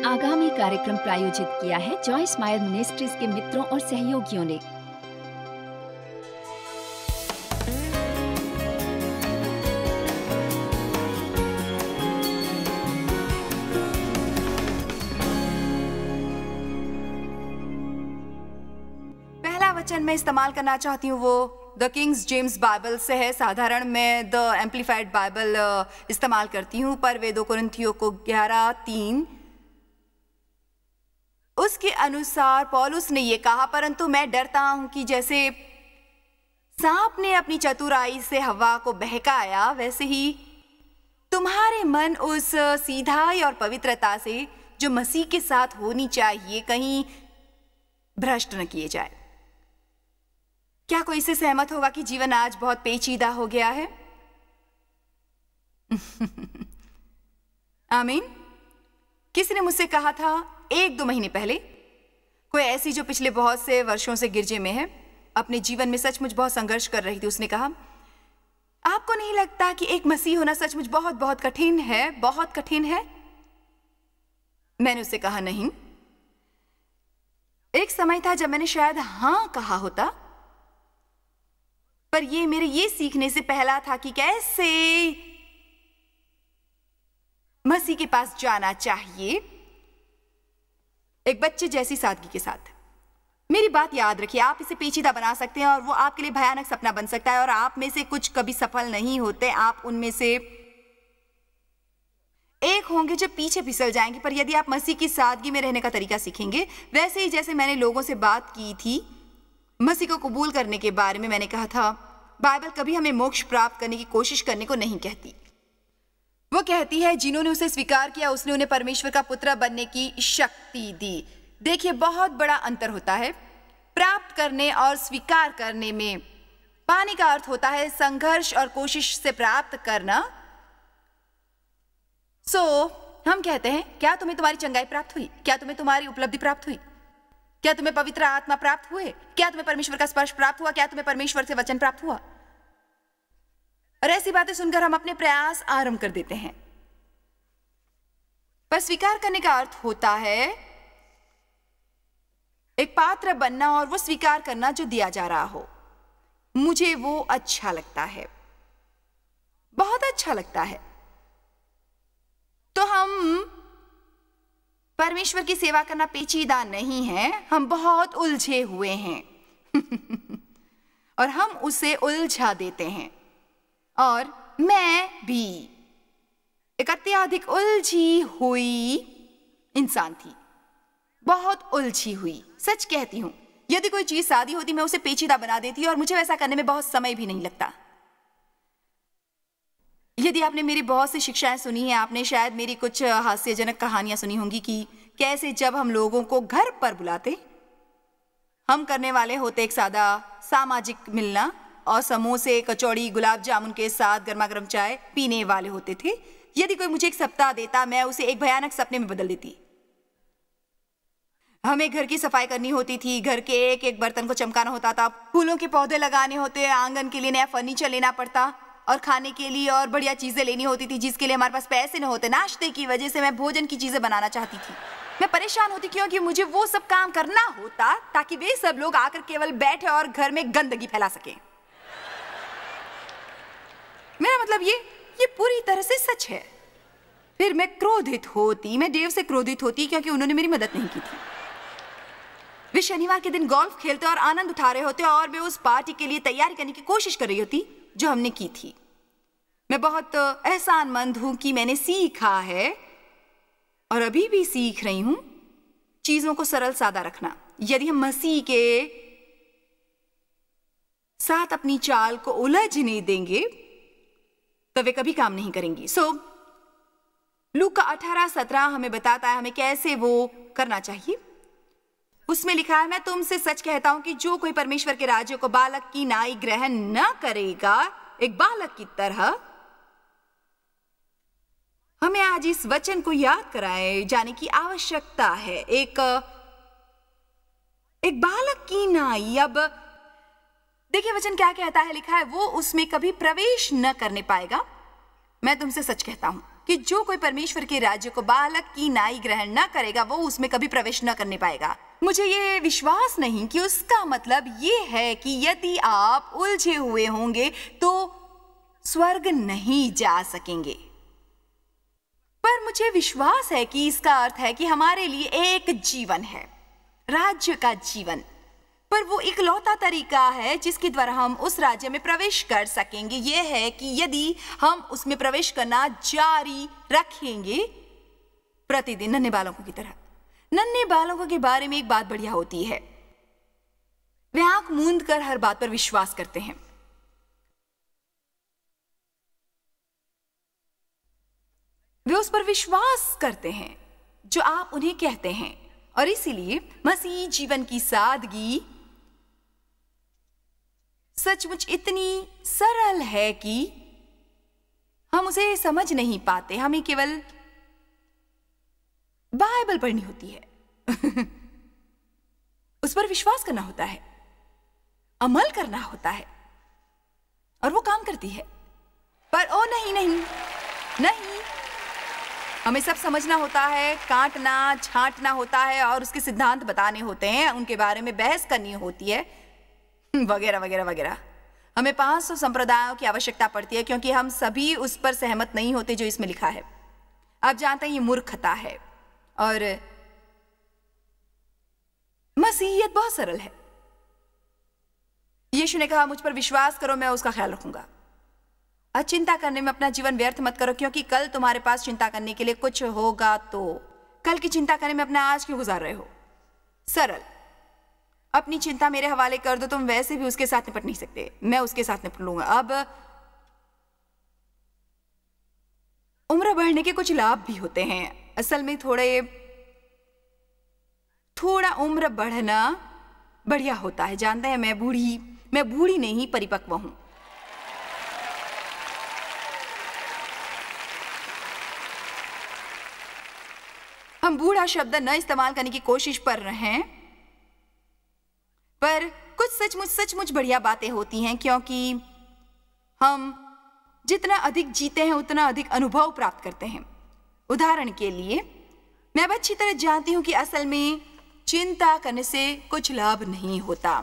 आगामी कार्यक्रम प्रायोजित किया है जॉयस मायर मिनिस्ट्रीज के मित्रों और सहयोगियों ने। पहला वचन मैं इस्तेमाल करना चाहती हूँ वो द किंग्स जेम्स बाइबल से है। साधारण मैं द एम्पलीफाइड बाइबल इस्तेमाल करती हूँ, पर वे 2 कुरिन्थियों को 11:3 उसके अनुसार पौलुस ने ये कहा, परंतु मैं डरता हूं कि जैसे सांप ने अपनी चतुराई से हवा को बहकाया, वैसे ही तुम्हारे मन उस सीधाई और पवित्रता से जो मसीह के साथ होनी चाहिए कहीं भ्रष्ट न किए जाए। क्या कोई इससे सहमत होगा कि जीवन आज बहुत पेचीदा हो गया है? आमीन। किसी ने मुझसे कहा था 1-2 महीने पहले, कोई ऐसी जो पिछले बहुत से वर्षों से गिरजे में है, अपने जीवन में सचमुच बहुत संघर्ष कर रही थी। उसने कहा, आपको नहीं लगता कि एक मसीह होना सचमुच बहुत बहुत कठिन है, बहुत कठिन है? मैंने उससे कहा, नहीं। एक समय था जब मैंने शायद हाँ कहा होता, पर ये मेरे ये सीखने से पहला था कि कैसे मसीह के पास जाना चाहिए एक बच्चे जैसी सादगी के साथ। मेरी बात याद रखिए, आप इसे पेचीदा बना सकते हैं और वो आपके लिए भयानक सपना बन सकता है, और आप में से कुछ कभी सफल नहीं होते। आप उनमें से एक होंगे जो पीछे फिसल जाएंगे। पर यदि आप मसीह की सादगी में रहने का तरीका सीखेंगे, वैसे ही जैसे मैंने लोगों से बात की थी मसीह को कबूल करने के बारे में, मैंने कहा था बाइबल कभी हमें मोक्ष प्राप्त करने की कोशिश करने को नहीं कहती। वो कहती है जिन्होंने उसे स्वीकार किया उसने उन्हें परमेश्वर का पुत्र बनने की शक्ति दी। देखिए, बहुत बड़ा अंतर होता है प्राप्त करने और स्वीकार करने में। पाने का अर्थ होता है संघर्ष और कोशिश से प्राप्त करना। हम कहते हैं, क्या तुम्हें तुम्हारी चंगाई प्राप्त हुई? क्या तुम्हें तुम्हारी उपलब्धि प्राप्त हुई? क्या तुम्हें पवित्र आत्मा प्राप्त हुए? क्या तुम्हें परमेश्वर का स्पर्श प्राप्त हुआ? क्या तुम्हें परमेश्वर से वचन प्राप्त हुआ? और ऐसी बातें सुनकर हम अपने प्रयास आरंभ कर देते हैं। पर स्वीकार करने का अर्थ होता है एक पात्र बनना और वो स्वीकार करना जो दिया जा रहा हो। मुझे वो अच्छा लगता है, बहुत अच्छा लगता है। तो हम परमेश्वर की सेवा करना पेचीदा नहीं है, हम बहुत उलझे हुए हैं और हम उसे उलझा देते हैं। और मैं भी एक अत्यधिक उलझी हुई इंसान थी, बहुत उलझी हुई। सच कहती हूं, यदि कोई चीज सादी होती मैं उसे पेचीदा बना देती, और मुझे वैसा करने में बहुत समय भी नहीं लगता। यदि आपने मेरी बहुत सी शिक्षाएं सुनी हैं, आपने शायद मेरी कुछ हास्यजनक कहानियां सुनी होंगी कि कैसे जब हम लोगों को घर पर बुलाते, हम करने वाले होते एक सादा सामाजिक मिलना, और समोसे, कचौड़ी, गुलाब जामुन के साथ गर्मा गर्म चाय पीने वाले होते थे। यदि कोई मुझे एक सप्ताह देता, मैं उसे एक भयानक सपने में बदल देती। हमें घर की सफाई करनी होती थी, घर के एक एक बर्तन को चमकाना होता था, फूलों के पौधे लगाने होते, आंगन के लिए नया फर्नीचर लेना पड़ता, और खाने के लिए और बढ़िया चीजें लेनी होती थी जिसके लिए हमारे पास पैसे न होते। नाश्ते की वजह से मैं भोजन की चीजें बनाना चाहती थी। मैं परेशान होती क्योंकि मुझे वो सब काम करना होता ताकि वे सब लोग आकर केवल बैठे और घर में गंदगी फैला सकें। मेरा मतलब ये पूरी तरह से सच है। फिर मैं क्रोधित होती, मैं देव से क्रोधित होती क्योंकि उन्होंने मेरी मदद नहीं की थी। वे शनिवार के दिन गोल्फ खेलते और आनंद उठा रहे होते, और मैं उस पार्टी के लिए तैयारी करने की कोशिश कर रही होती जो हमने की थी। मैं बहुत एहसानमंद हूं कि मैंने सीखा है और अभी भी सीख रही हूं चीजों को सरल सादा रखना। यदि हम मसीह के साथ अपनी चाल को उलझने देंगे तो वे कभी काम नहीं करेंगी। लूका 18:17 हमें बताता है हमें कैसे वो करना चाहिए। उसमें लिखा है, मैं तुमसे सच कहता हूं कि जो कोई परमेश्वर के राज्य को बालक की नाई ग्रहण न करेगा, एक बालक की तरह। हमें आज इस वचन को याद कराए जाने की आवश्यकता है। एक बालक की नाई। अब देखिए वचन क्या कहता है, लिखा है वो उसमें कभी प्रवेश न करने पाएगा। मैं तुमसे सच कहता हूं। कि जो कोई परमेश्वर के राज्य को बालक की नाई ग्रहण न करेगा वो उसमें कभी प्रवेश न करने पाएगा। मुझे ये विश्वास नहीं कि उसका मतलब ये है कि यदि आप उलझे हुए होंगे तो स्वर्ग नहीं जा सकेंगे, पर मुझे विश्वास है कि इसका अर्थ है कि हमारे लिए एक जीवन है, राज्य का जीवन, पर वो इकलौता तरीका है जिसके द्वारा हम उस राज्य में प्रवेश कर सकेंगे यह है कि यदि हम उसमें प्रवेश करना जारी रखेंगे प्रतिदिन नन्हे बालकों की तरह। नन्हे बालकों के बारे में एक बात बढ़िया होती है, वे आंख मूंद कर हर बात पर विश्वास करते हैं। वे उस पर विश्वास करते हैं जो आप उन्हें कहते हैं, और इसीलिए मसीह जीवन की सादगी सचमुच इतनी सरल है कि हम उसे समझ नहीं पाते। हमें केवल बाइबल पढ़नी होती है उस पर विश्वास करना होता है, अमल करना होता है, और वो काम करती है। पर ओ नहीं नहीं नहीं, हमें सब समझना होता है, काटना छांटना होता है, और उसके सिद्धांत बताने होते हैं, उनके बारे में बहस करनी होती है, वगैरह वगैरह वगैरह। हमें 500 संप्रदायों की आवश्यकता पड़ती है क्योंकि हम सभी उस पर सहमत नहीं होते जो इसमें लिखा है। आप जानते हैं ये मूर्खता है, और मसीहियत बहुत सरल है। यीशु ने कहा मुझ पर विश्वास करो, मैं उसका ख्याल रखूंगा। आज चिंता करने में अपना जीवन व्यर्थ मत करो, क्योंकि कल तुम्हारे पास चिंता करने के लिए कुछ होगा। तो कल की चिंता करने में अपना आज क्यों गुजार रहे हो? सरल, अपनी चिंता मेरे हवाले कर दो, तुम वैसे भी उसके साथ निपट नहीं सकते, मैं उसके साथ निपट लूंगा। अब उम्र बढ़ने के कुछ लाभ भी होते हैं। असल में थोड़ा उम्र बढ़ना बढ़िया होता है। जानते हैं, मैं बूढ़ी नहीं, परिपक्व हूं। हम बूढ़ा शब्द न इस्तेमाल करने की कोशिश कर रहे हैं, पर कुछ सचमुच बढ़िया बातें होती हैं, क्योंकि हम जितना अधिक जीते हैं उतना अधिक अनुभव प्राप्त करते हैं। उदाहरण के लिए, मैं अब अच्छी तरह जानती हूं कि असल में चिंता करने से कुछ लाभ नहीं होता,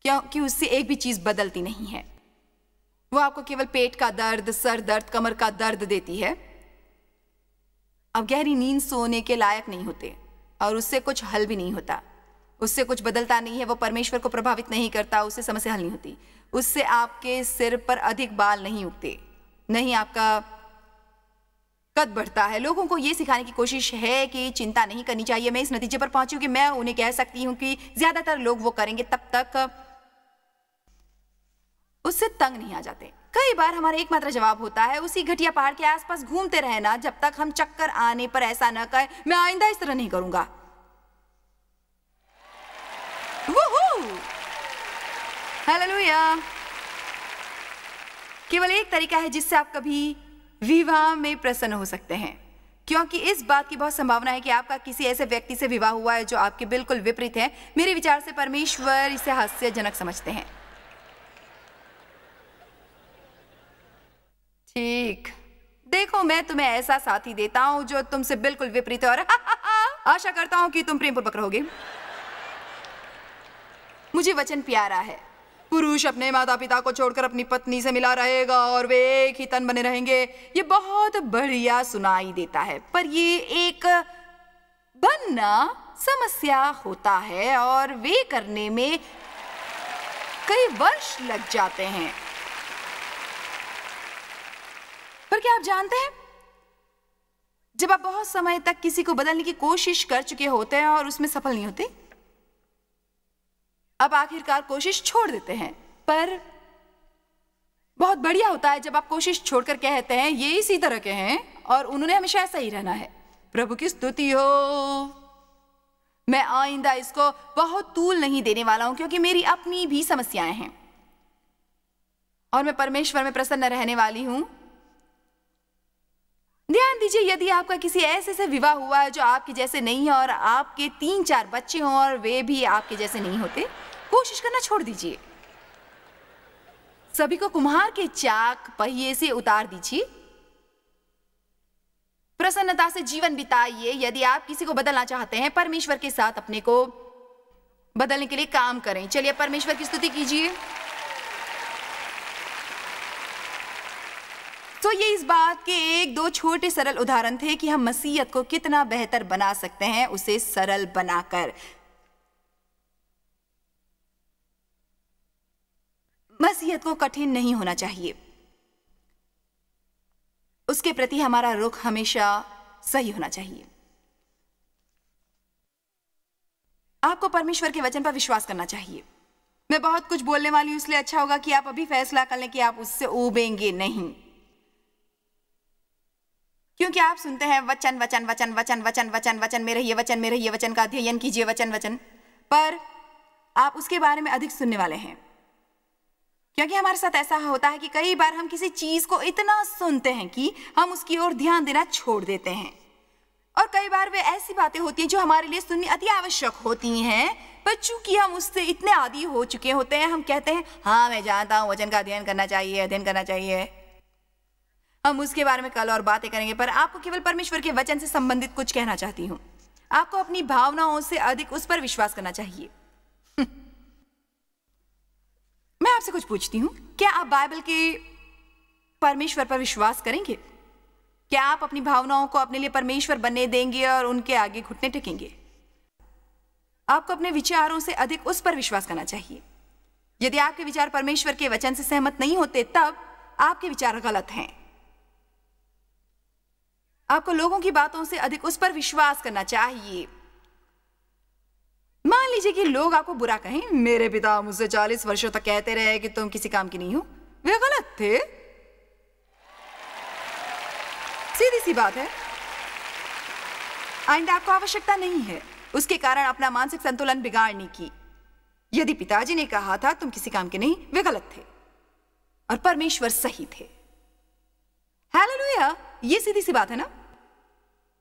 क्योंकि उससे एक भी चीज बदलती नहीं है। वो आपको केवल पेट का दर्द, सर दर्द, कमर का दर्द देती है। अब गहरी नींद सोने के लायक नहीं होते, और उससे कुछ हल भी नहीं होता, उससे कुछ बदलता नहीं है। वो परमेश्वर को प्रभावित नहीं करता, उससे समस्या हल नहीं होती, उससे आपके सिर पर अधिक बाल नहीं उगते, नहीं आपका कद बढ़ता है। लोगों को यह सिखाने की कोशिश है कि चिंता नहीं करनी चाहिए। मैं इस नतीजे पर पहुंची हूं कि मैं उन्हें कह सकती हूं कि ज्यादातर लोग वो करेंगे तब तक उससे तंग नहीं आ जाते। कई बार हमारा एकमात्र जवाब होता है उसी घटिया पहाड़ के आसपास घूमते रहना, जब तक हम चक्कर आने पर ऐसा न कहे मैं आइंदा इस तरह नहीं करूंगा। हालेलुया। केवल एक तरीका है जिससे आप कभी विवाह में प्रसन्न हो सकते हैं, क्योंकि इस बात की बहुत संभावना है कि आपका किसी ऐसे व्यक्ति से विवाह हुआ है जो आपके बिल्कुल विपरीत है। मेरे विचार से परमेश्वर इसे हास्यजनक समझते हैं। ठीक, देखो, मैं तुम्हें ऐसा साथी देता हूं जो तुमसे बिल्कुल विपरीत है, और आशा करता हूं कि तुम प्रेम पूर्वक रहोगे। मुझे वचन प्यारा है, पुरुष अपने माता पिता को छोड़कर अपनी पत्नी से मिला रहेगा और वे एक ही तन बने रहेंगे। ये बहुत बढ़िया सुनाई देता है, पर ये एक बनना समस्या होता है, और वे करने में कई वर्ष लग जाते हैं। पर क्या आप जानते हैं, जब आप बहुत समय तक किसी को बदलने की कोशिश कर चुके होते हैं और उसमें सफल नहीं होते, अब आखिरकार कोशिश छोड़ देते हैं। पर बहुत बढ़िया होता है जब आप कोशिश छोड़कर कहते हैं ये इसी तरह के हैं और उन्होंने हमेशा ऐसा ही रहना है। प्रभु की स्तुति हो। मैं आइंदा इसको बहुत तूल नहीं देने वाला हूं, क्योंकि मेरी अपनी भी समस्याएं हैं और मैं परमेश्वर में प्रसन्न रहने वाली हूं। ध्यान दीजिए, यदि आपका किसी ऐसे से विवाह हुआ है जो आपके जैसे नहीं है और आपके 3-4 बच्चे हों और वे भी आपके जैसे नहीं होते, कोशिश करना छोड़ दीजिए। सभी को कुम्हार के चाक पहिए से उतार दीजिए प्रसन्नता से जीवन बिताइए। यदि आप किसी को बदलना चाहते हैं, परमेश्वर के साथ अपने को बदलने के लिए काम करें। चलिए परमेश्वर की स्तुति कीजिए। तो ये इस बात के एक दो छोटे सरल उदाहरण थे कि हम मसीहत को कितना बेहतर बना सकते हैं, उसे सरल बनाकर। मसीहत को कठिन नहीं होना चाहिए, उसके प्रति हमारा रुख हमेशा सही होना चाहिए। आपको परमेश्वर के वचन पर विश्वास करना चाहिए। मैं बहुत कुछ बोलने वाली हूं, इसलिए अच्छा होगा कि आप अभी फैसला कर लें कि आप उससे ऊबेंगे नहीं, क्योंकि आप सुनते हैं वचन वचन वचन वचन वचन वचन वचन में रहिए, वचन में रहिए, वचन का अध्ययन कीजिए, वचन वचन, पर आप उसके बारे में अधिक सुनने वाले हैं। क्योंकि हमारे साथ ऐसा होता है कि कई बार हम किसी चीज को इतना सुनते हैं कि हम उसकी ओर ध्यान देना छोड़ देते हैं, और कई बार वे ऐसी बातें होती हैं जो हमारे लिए सुननी अति आवश्यक होती हैं, पर चूंकि हम उससे इतने आदी हो चुके होते हैं, हम कहते हैं हाँ मैं जानता हूं वचन का अध्ययन करना चाहिए, अध्ययन करना चाहिए, हम उसके बारे में कल और बातें करेंगे। पर आपको केवल परमेश्वर के वचन से संबंधित कुछ कहना चाहती हूं। आपको अपनी भावनाओं से अधिक उस पर विश्वास करना चाहिए। मैं आपसे कुछ पूछती हूं, क्या आप बाइबल के परमेश्वर पर विश्वास करेंगे? क्या आप अपनी भावनाओं को अपने लिए परमेश्वर बनने देंगे और उनके आगे घुटने टेकेंगे? आपको अपने विचारों से अधिक उस पर विश्वास करना चाहिए। यदि आपके विचार परमेश्वर के वचन से सहमत नहीं होते, तब आपके विचार गलत हैं। आपको लोगों की बातों से अधिक उस पर विश्वास करना चाहिए। मान लीजिए कि लोग आपको बुरा कहें, मेरे पिता मुझसे 40 वर्षों तक कहते रहे कि तुम किसी काम की नहीं हो, वे गलत थे, सीधी सी बात है। आइंदा आपको आवश्यकता नहीं है उसके कारण अपना मानसिक संतुलन बिगाड़ने की। यदि पिताजी ने कहा था तुम किसी काम के नहीं, वे गलत थे और परमेश्वर सही थे। हालेलुया, ये सीधी सी बात है ना?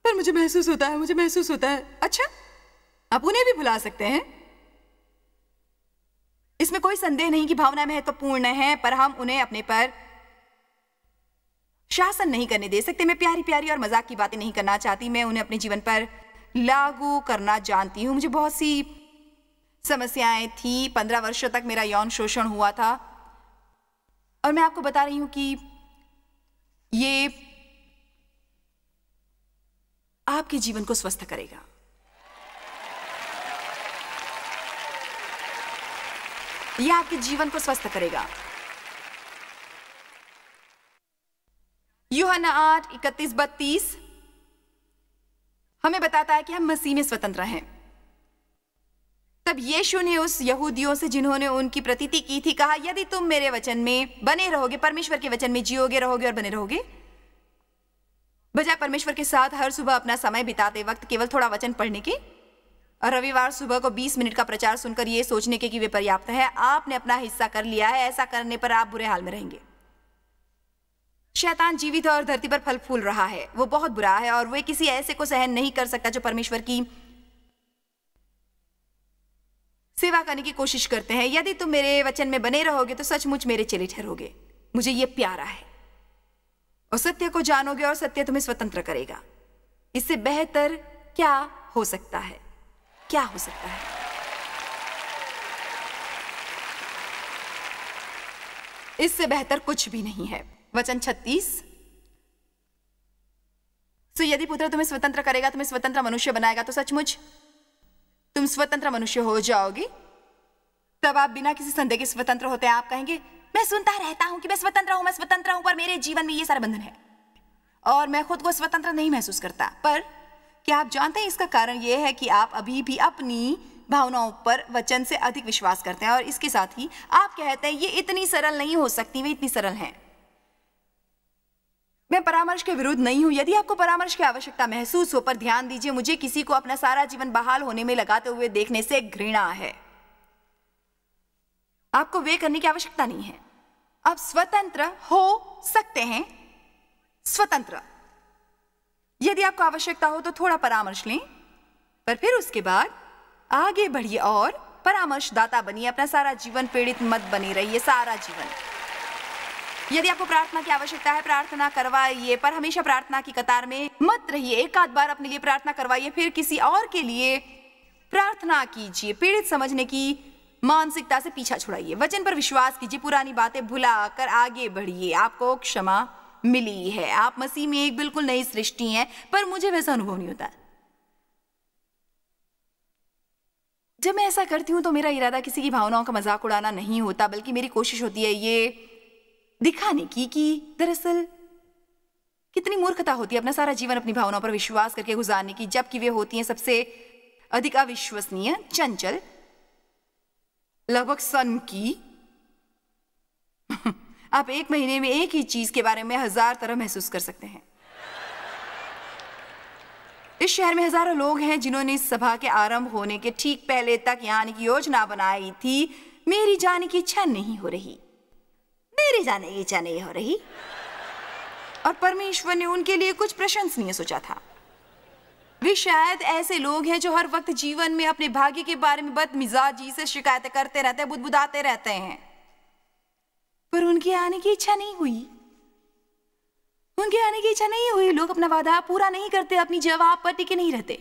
पर मुझे महसूस होता है, मुझे महसूस होता है। अच्छा, आप उन्हें भी भुला सकते हैं, इसमें कोई संदेह नहीं कि भावनाएं महत्वपूर्ण हैं, पर हम उन्हें अपने पर शासन नहीं करने दे सकते। मैं प्यारी प्यारी और मजाक की बातें नहीं करना चाहती, मैं उन्हें अपने जीवन पर लागू करना जानती हूं। मुझे बहुत सी समस्याएं थी, 15 वर्षों तक मेरा यौन शोषण हुआ था, और मैं आपको बता रही हूं कि ये आपके जीवन को स्वस्थ करेगा। यह आपके जीवन को स्वस्थ करेगा। यूहन्ना 8:31-32 हमें बताता है कि हम मसीह में स्वतंत्र हैं। तब यीशु ने उस यहूदियों से जिन्होंने उनकी प्रतीति की थी कहा, यदि तुम मेरे वचन में बने रहोगे, परमेश्वर के वचन में जियोगे, रहोगे और बने रहोगे, बजाय परमेश्वर के साथ हर सुबह अपना समय बिताते वक्त केवल थोड़ा वचन पढ़ने के और रविवार सुबह को 20 मिनट का प्रचार सुनकर ये सोचने के कि वे पर्याप्त है, आपने अपना हिस्सा कर लिया है। ऐसा करने पर आप बुरे हाल में रहेंगे। शैतान जीवित और धरती पर फल फूल रहा है, वो बहुत बुरा है और वे किसी ऐसे को सहन नहीं कर सकता जो परमेश्वर की सेवा करने की कोशिश करते हैं। यदि तुम मेरे वचन में बने रहोगे तो सचमुच मेरे चेले ठहरोगे, मुझे ये प्यारा है, और सत्य को जानोगे और सत्य तुम्हें स्वतंत्र करेगा। इससे बेहतर क्या हो सकता है? क्या हो सकता है? इससे बेहतर कुछ भी नहीं है। वचन 36, तो यदि पुत्र तुम्हें स्वतंत्र करेगा, तुम्हें स्वतंत्र मनुष्य बनाएगा, तो सचमुच तुम स्वतंत्र मनुष्य हो जाओगे। तब आप बिना किसी संदेह के स्वतंत्र होते हैं। आप कहेंगे मैं सुनता रहता हूं कि मैं स्वतंत्र हूं, मैं स्वतंत्र हूं, पर मेरे जीवन में ये सारे बंधन है और मैं खुद को स्वतंत्र नहीं महसूस करता। पर क्या आप जानते हैं इसका कारण यह है कि आप अभी भी अपनी भावनाओं पर वचन से अधिक विश्वास करते हैं, और इसके साथ ही आप कहते हैं ये इतनी सरल नहीं हो सकती, वे इतनी सरल हैं। मैं परामर्श के विरुद्ध नहीं हूं। यदि आपको परामर्श की आवश्यकता महसूस हो, पर ध्यान दीजिए, मुझे किसी को अपना सारा जीवन बहाल होने में लगाते हुए देखने से घृणा है। आपको वे करने की आवश्यकता नहीं है। आप स्वतंत्र हो सकते हैं, स्वतंत्र। यदि आपको आवश्यकता हो तो थोड़ा परामर्श लें, पर फिर उसके बाद आगे बढ़िए और परामर्शदाता बनिए। अपना सारा जीवन पीड़ित मत बनी रहिए, सारा जीवन। यदि आपको प्रार्थना की आवश्यकता है, प्रार्थना करवाइए, पर हमेशा प्रार्थना की कतार में मत रहिए। एक आध बार अपने लिए प्रार्थना करवाइए, फिर किसी और के लिए प्रार्थना कीजिए। पीड़ित समझने की मानसिकता से पीछा छुड़ाइए। वचन पर विश्वास कीजिए, पुरानी बातें भुलाकर आगे बढ़िए। आपको क्षमा मिली है, आप मसीह में एक बिल्कुल नई सृष्टि हैं, पर मुझे वैसा अनुभव नहीं होता। जब मैं ऐसा करती हूं तो मेरा इरादा किसी की भावनाओं का मजाक उड़ाना नहीं होता, बल्कि मेरी कोशिश होती है ये दिखाने की कि दरअसल कितनी मूर्खता होती है अपना सारा जीवन अपनी भावनाओं पर विश्वास करके गुजारने की, जबकि वे होती हैं सबसे अधिक अविश्वसनीय, चंचल, लगभग सन की। आप एक महीने में एक ही चीज के बारे में 1000 तरह महसूस कर सकते हैं। इस शहर में हजारों लोग हैं जिन्होंने इस सभा के आरंभ होने के ठीक पहले तक यहाँ आने की योजना बनाई थी। मेरी जाने की इच्छा नहीं हो रही, मेरी जाने की इच्छा नहीं हो रही, और परमेश्वर ने उनके लिए कुछ प्रशंसनीय सोचा था। वे शायद ऐसे लोग हैं जो हर वक्त जीवन में अपने भाग्य के बारे में बदमिजाजी से शिकायतें करते रहते हैं, बुदबुदाते रहते हैं, पर उनके आने की इच्छा नहीं हुई। उनके आने की इच्छा नहीं हुई। लोग अपना वादा पूरा नहीं करते, अपनी जवाब पर टिके नहीं रहते।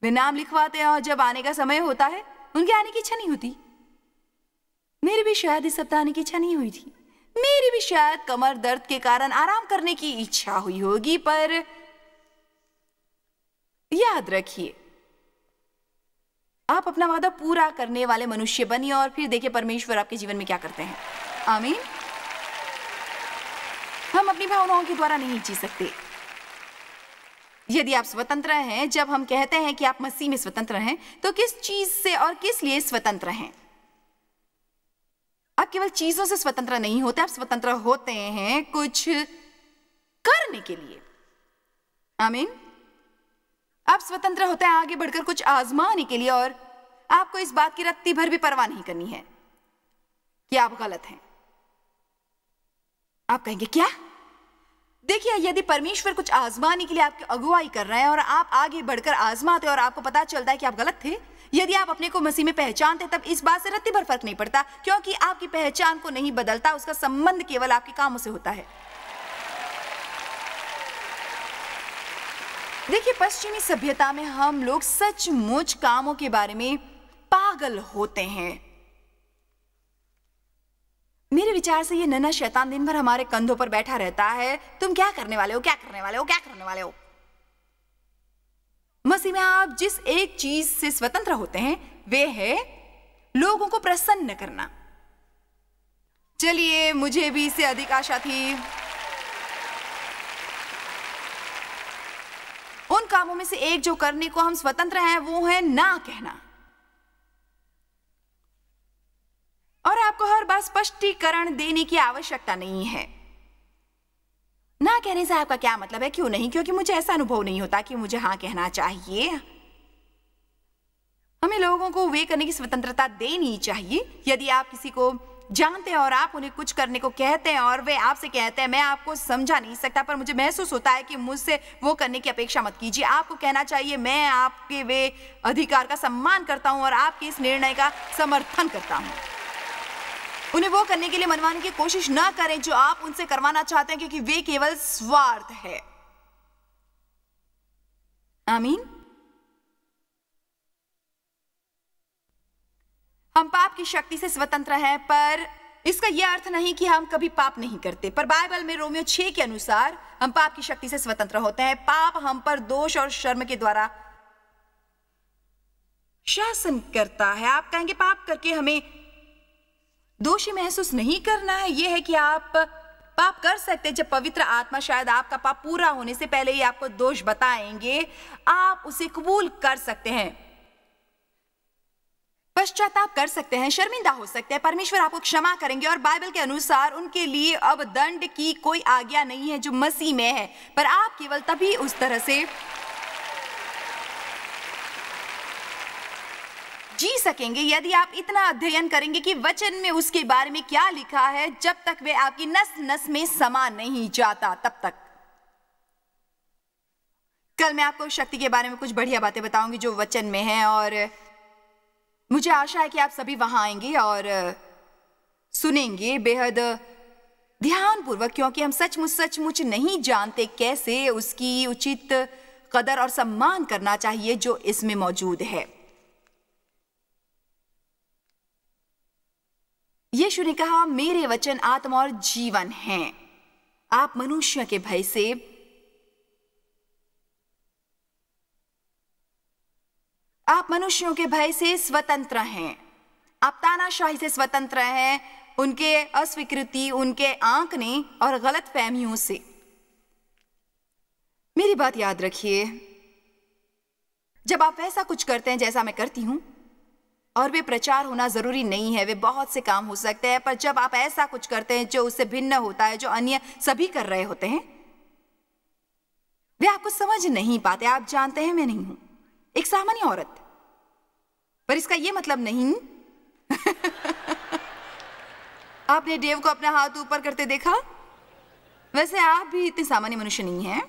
वे नाम लिखवाते हैं और जब आने का समय होता है उनके आने की इच्छा नहीं होती। मेरी भी शायद इस सप्ताह आने की इच्छा नहीं हुई थी। मेरी भी शायद कमर दर्द के कारण आराम करने की इच्छा हुई होगी, पर याद रखिए, आप अपना वादा पूरा करने वाले मनुष्य बनिए और फिर देखिए परमेश्वर आपके जीवन में क्या करते हैं। आमीन। हम अपनी भावनाओं के द्वारा नहीं जी सकते। यदि आप स्वतंत्र हैं, जब हम कहते हैं कि आप मसीह में स्वतंत्र हैं, तो किस चीज से और किस लिए स्वतंत्र हैं? आप केवल चीजों से स्वतंत्र नहीं होते, आप स्वतंत्र होते हैं कुछ करने के लिए। आमीन। आप स्वतंत्र होते हैं आगे बढ़कर कुछ आजमाने के लिए, और आपको इस बात की रत्ती भर भी परवाह नहीं करनी है कि आप गलत हैं। आप कहेंगे क्या? देखिए, यदि परमेश्वर कुछ आजमाने के लिए आपकी अगुवाई कर रहे हैं और आप आगे बढ़कर आजमाते और आपको पता चलता है कि आप गलत थे, यदि आप अपने को मसीह में पहचानते, तब इस बात से रत्ती भर फर्क नहीं पड़ता, क्योंकि आपकी पहचान को नहीं बदलता, उसका संबंध केवल आपके कामों से होता है। देखिए, पश्चिमी सभ्यता में हम लोग सचमुच कामों के बारे में पागल होते हैं। मेरे विचार से ये नन्हा शैतान दिन भर हमारे कंधों पर बैठा रहता है। तुम क्या करने वाले हो, क्या करने वाले हो, क्या करने वाले हो? मसीह में आप जिस एक चीज से स्वतंत्र होते हैं वे है लोगों को प्रसन्न करना। चलिए, मुझे भी इससे अधिक आशा थी। उन कामों में से एक जो करने को हम स्वतंत्र हैं वो है ना कहना। और आपको हर बार स्पष्टीकरण देने की आवश्यकता नहीं है। ना कहने से आपका क्या मतलब है? क्यों नहीं? क्योंकि मुझे ऐसा अनुभव नहीं होता कि मुझे हाँ कहना चाहिए। हमें लोगों को वे करने की स्वतंत्रता देनी चाहिए। यदि आप किसी को जानते हैं और आप उन्हें कुछ करने को कहते हैं और वे आपसे कहते हैं मैं आपको समझा नहीं सकता, पर मुझे महसूस होता है कि मुझसे वो करने की अपेक्षा मत कीजिए, आपको कहना चाहिए मैं आपके वे अधिकार का सम्मान करता हूं और आपके इस निर्णय का समर्थन करता हूं। उन्हें वो करने के लिए मनवाने की कोशिश ना करें जो आप उनसे करवाना चाहते हैं, क्योंकि वे केवल स्वार्थ है। आमीन। हम पाप की शक्ति से स्वतंत्र हैं, पर इसका यह अर्थ नहीं कि हम कभी पाप नहीं करते। पर बाइबल में रोमियो 6 के अनुसार हम पाप की शक्ति से स्वतंत्र होते हैं। पाप हम पर दोष और शर्म के द्वारा शासन करता है। आप कहेंगे पाप करके हमें दोषी महसूस नहीं करना है। यह है कि आप पाप कर सकते हैं जब पवित्र आत्मा शायद आपका पाप पूरा होने से पहले ही आपको दोष बताएंगे, आप उसे कबूल कर सकते हैं, पश्चाताप कर सकते हैं, शर्मिंदा हो सकते हैं, परमेश्वर आपको क्षमा करेंगे। और बाइबल के अनुसार उनके लिए अब दंड की कोई आज्ञा नहीं है जो मसीह में है, पर आप केवल तभी उस तरह से जी सकेंगे यदि आप इतना अध्ययन करेंगे कि वचन में उसके बारे में क्या लिखा है। जब तक वे आपकी नस नस में समा नहीं जाता तब तक। कल मैं आपको शक्ति के बारे में कुछ बढ़िया बातें बताऊंगी जो वचन में है, और मुझे आशा है कि आप सभी वहां आएंगे और सुनेंगे। बेहद ध्यानपूर्वक, क्योंकि हम सचमुच नहीं जानते कैसे उसकी उचित कदर और सम्मान करना चाहिए जो इसमें मौजूद है। यीशु ने कहा, मेरे वचन आत्मा और जीवन हैं। आप मनुष्य के भय से मनुष्यों के भय से स्वतंत्र हैं। आप तानाशाही से स्वतंत्र हैं, उनके अस्वीकृति, उनके आंकने और गलत फहमियों से। मेरी बात याद रखिए, जब आप ऐसा कुछ करते हैं जैसा मैं करती हूं, और वे प्रचार होना जरूरी नहीं है, वे बहुत से काम हो सकते हैं, पर जब आप ऐसा कुछ करते हैं जो उससे भिन्न होता है, जो अन्य सभी कर रहे होते हैं, वे आपको समझ नहीं पाते। आप जानते हैं मैं नहीं हूं एक सामान्य औरत, पर इसका यह मतलब नहीं आपने डेव को अपना हाथ ऊपर करते देखा? वैसे आप भी इतने सामान्य मनुष्य नहीं हैं,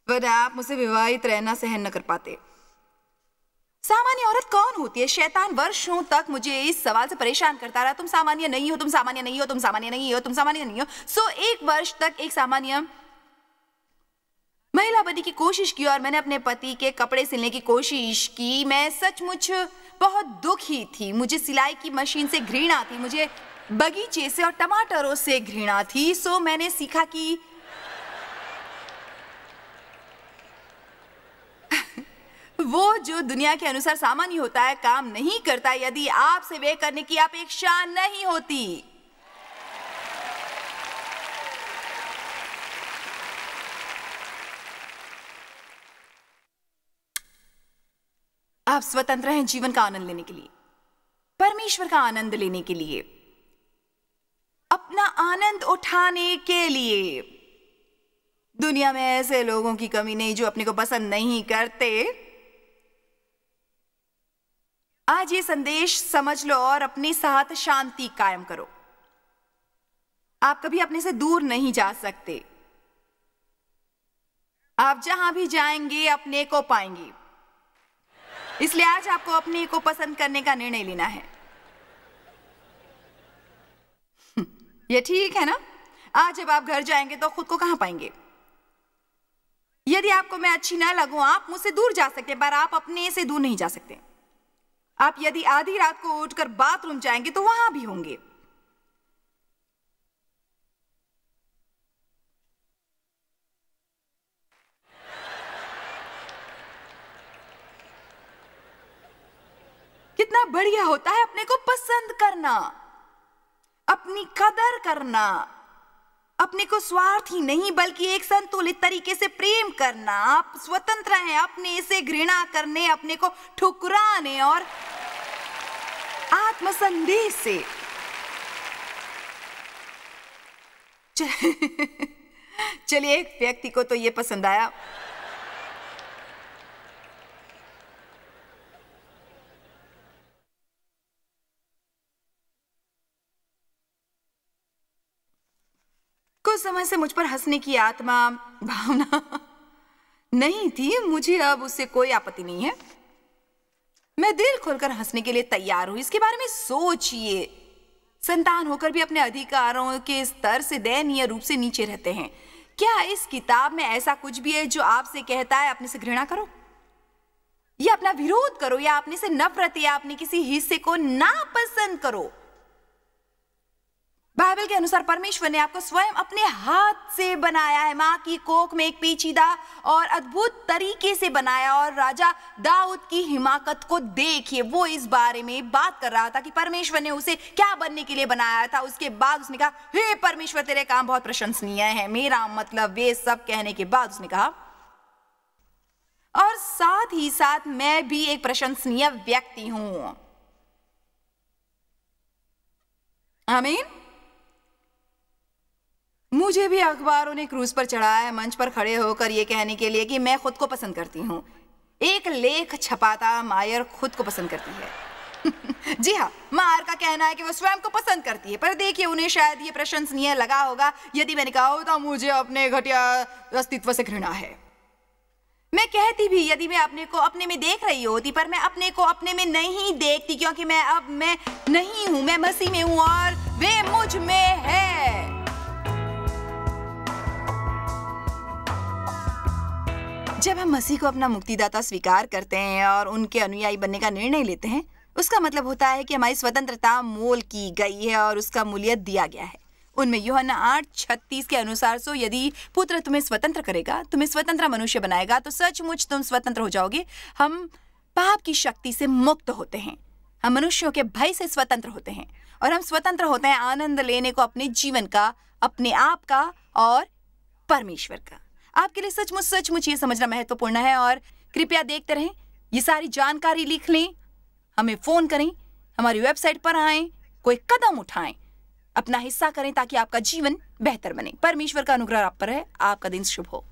पर आप मुझसे विवाहित रहना सहन न कर पाते। सामान्य औरत कौन होती है? शैतान वर्षों तक मुझे इस सवाल से परेशान करता रहा, तुम सामान्य नहीं हो, तुम सामान्य नहीं हो, तुम सामान्य नहीं हो, तुम सामान्य नहीं हो। सो 1 वर्ष तक एक सामान्य महिला बनने की कोशिश की और मैंने अपने पति के कपड़े सिलने की कोशिश की। मैं सचमुच बहुत दुखी थी। मुझे सिलाई की मशीन से घृणा थी, मुझे बगीचे से और टमाटरों से घृणा थी। सो मैंने सीखा कि वो जो दुनिया के अनुसार सामान्य होता है काम नहीं करता यदि आपसे वे करने की अपेक्षा नहीं होती। आप स्वतंत्र हैं जीवन का आनंद लेने के लिए, परमेश्वर का आनंद लेने के लिए, अपना आनंद उठाने के लिए। दुनिया में ऐसे लोगों की कमी नहीं जो अपने को पसंद नहीं करते। आज ये संदेश समझ लो और अपने साथ शांति कायम करो। आप कभी अपने से दूर नहीं जा सकते। आप जहां भी जाएंगे अपने को पाएंगे। इसलिए आज आपको अपने को पसंद करने का निर्णय लेना है। ये ठीक है ना? आज जब आप घर जाएंगे तो खुद को कहां पाएंगे? यदि आपको मैं अच्छी ना लगूं, आप मुझसे दूर जा सकते, पर आप अपने से दूर नहीं जा सकते। आप यदि आधी रात को उठकर बाथरूम जाएंगे तो वहां भी होंगे। कितना बढ़िया होता है अपने को पसंद करना, अपनी कदर करना, अपने को स्वार्थी नहीं बल्कि एक संतुलित तरीके से प्रेम करना। आप स्वतंत्र हैं अपने से घृणा करने, अपने को ठुकराने और आत्मसंदेह से। चलिए, एक व्यक्ति को तो ये पसंद आया। कुछ समय से मुझ पर हंसने की आत्मा भावना नहीं थी। मुझे अब उससे कोई आपत्ति नहीं है। मैं दिल खोलकर हंसने के लिए तैयार हूं। इसके बारे में सोचिए, संतान होकर भी अपने अधिकारों के स्तर से दयनीय रूप से नीचे रहते हैं। क्या इस किताब में ऐसा कुछ भी है जो आपसे कहता है अपने से घृणा करो, या अपना विरोध करो, या अपने से नफरत, या अपने किसी हिस्से को नापसंद करो? बाइबल के अनुसार परमेश्वर ने आपको स्वयं अपने हाथ से बनाया है। मां की कोख में एक पेचीदा और अद्भुत तरीके से बनाया। और राजा दाऊद की हिमाकत को देखिए, वो इस बारे में बात कर रहा था कि परमेश्वर ने उसे क्या बनने के लिए बनाया था। उसके बाद उसने कहा, हे परमेश्वर, तेरे काम बहुत प्रशंसनीय है। मेरा मतलब वे सब कहने के बाद उसने कहा, और साथ ही साथ मैं भी एक प्रशंसनीय व्यक्ति हूं। आमीन। मुझे भी अखबारों ने क्रूज पर चढ़ाया है, मंच पर खड़े होकर यह कहने के लिए कि मैं खुद को पसंद करती हूं। एक लेख छपा था, मायर खुद को पसंद करती है। जी हाँ, मायर का कहना है कि वो स्वयं को पसंद करती है। पर देखिए, उन्हें शायद ये प्रशंसनीय लगा होगा यदि मैंने कहा होता मुझे अपने घटिया अस्तित्व से घृणा है। मैं कहती भी यदि मैं अपने को अपने में देख रही होती, पर मैं अपने को अपने में नहीं देखती, क्योंकि मैं नहीं हूं, मैं मसीह में हूं और वे मुझ में है। जब हम मसीह को अपना मुक्तिदाता स्वीकार करते हैं और उनके अनुयायी बनने का निर्णय लेते हैं, उसका मतलब होता है कि हमारी स्वतंत्रता मोल की गई है और उसका मूल्य दिया गया है। उनमें यूहन्ना 8:36 के अनुसार, सो यदि पुत्र तुम्हें स्वतंत्र करेगा, तुम्हें स्वतंत्र मनुष्य बनाएगा, तो सचमुच तुम स्वतंत्र हो जाओगे। हम पाप की शक्ति से मुक्त होते हैं, हम मनुष्यों के भय से स्वतंत्र होते हैं और हम स्वतंत्र होते हैं आनंद लेने को अपने जीवन का, अपने आप का और परमेश्वर का। आपके लिए सचमुच ये समझना महत्वपूर्ण है और कृपया देखते रहें। ये सारी जानकारी लिख लें, हमें फोन करें, हमारी वेबसाइट पर आएं, कोई कदम उठाएं, अपना हिस्सा करें ताकि आपका जीवन बेहतर बने। परमेश्वर का अनुग्रह आप पर है। आपका दिन शुभ हो।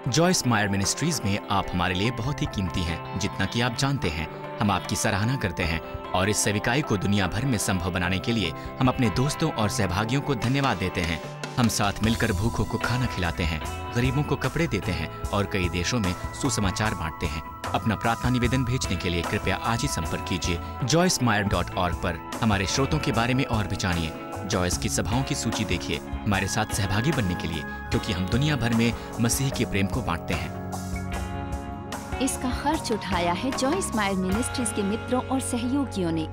जॉयस मायर मिनिस्ट्रीज में आप हमारे लिए बहुत ही कीमती हैं, जितना कि आप जानते हैं। हम आपकी सराहना करते हैं और इस सेविकाई को दुनिया भर में संभव बनाने के लिए हम अपने दोस्तों और सहभागियों को धन्यवाद देते हैं। हम साथ मिलकर भूखों को खाना खिलाते हैं, गरीबों को कपड़े देते हैं और कई देशों में सुसमाचार बांटते हैं। अपना प्रार्थना निवेदन भेजने के लिए कृपया आज ही संपर्क कीजिए joycemeyer.org पर। हमारे स्रोतों के बारे में और भी जानिए। जॉयस की सभाओं की सूची देखिए हमारे साथ सहभागी बनने के लिए, क्योंकि हम दुनिया भर में मसीह के प्रेम को बांटते हैं। इसका खर्च उठाया है जॉयस मायर मिनिस्ट्रीज के मित्रों और सहयोगियों ने।